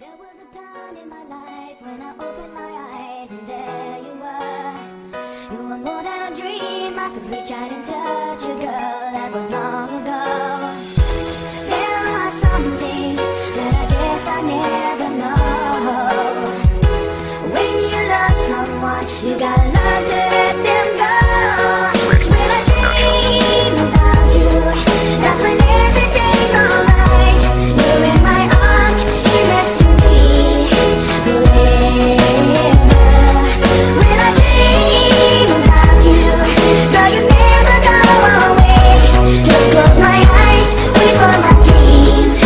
There was a time in my life when I opened my eyes and there you were. You were more than a dream, I could reach out and touch you, girl, that was long ago. There are some things that I guess I never know. When you love someone, you gotta learn to let them go. When I dream about you, that's when everything's alright. You're in my arms, you're next to me forever. When I dream about you, girl, you never go away. Just close my eyes, wait for my dreams,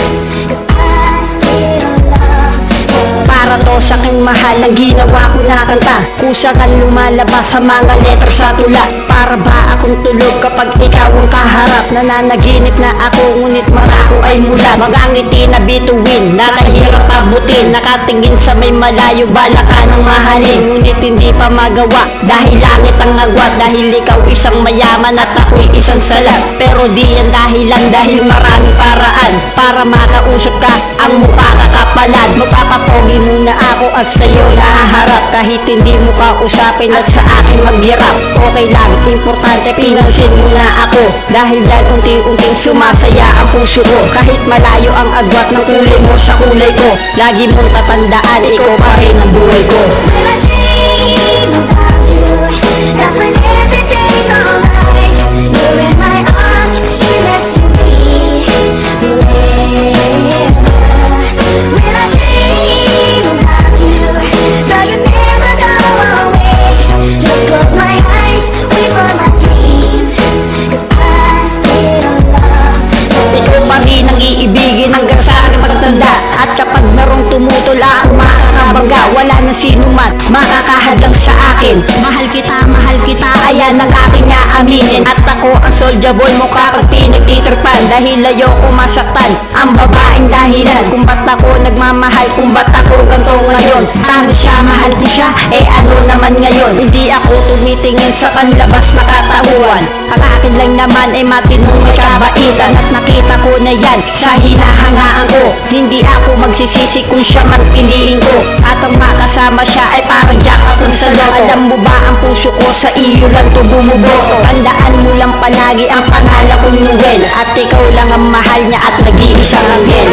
'cause I still love you. Para to sa aking mahal ang ginawa ko na kanta, kusa kang lumalabas sa mga letra sa tula. Para ba akong tulog kapag ikaw ang kaharap? Nananaginip na ako ngunit mata ko ay mula. Mga ngiti na bituin, nakahirap abutin. Nakatingin sa may malayo, bala ka ng mahalin, ngunit hindi pa magawa dahil langit ang agwat. Dahil ikaw isang mayaman at ako'y isang salat. Pero di yan dahilan, dahil maraming paraan para makausap ka, ang mukha kakapalan. Magpapapogi muna ako at sa'yo nahaharap, kahit hindi mo kausapin at sa akin maghirap. Okay lang, importante pinansin mo na ako, dahil dyan unti-unting sumasaya ang puso ko. Kahit malayo ang agwat ng kulay mo sa kulay ko, lagi mong tatandaan, ikaw pa rin ang buhay ko. When I dream about you, that's when everything's alright. You're in my arms, you're next to me forever. When I dream about you, girl, you never go away. Just close my eyes, wait for my dreams, 'cause I still love you. Ikaw pa rin ang iibigin hanggang sa aking pagtanda. At kapag merong tumutol ako makakabangga, wala na sino man makakahadlang sa akin. Mahal kita, ayan ang aking aaminin. At ako ang soldier boy mo kapag pinagtitripan, dahil ayoko masaktan ang babaeng dahilan kung ba't ako nagmamahal, kung ba't ako ganito ngayon. Tama siya, mahal ko siya, ano naman ngayon? Hindi ako tumitingin sa kanlabas na katauhan. Ang akin lang naman ay matinong may kabaitan, at nakita ko na yan sa hinahangaan ko. Hindi ako magsisisi kung siya man piliin ko, at ang makasama siya ay parang jackpot sa loto. Alam mo ba ang puso ko sa iyo lang to bumuboto. Tandaan mo lang palagi ang pangalan kong Noel, at ikaw lang ang mahal niya at nag-iisang anghel.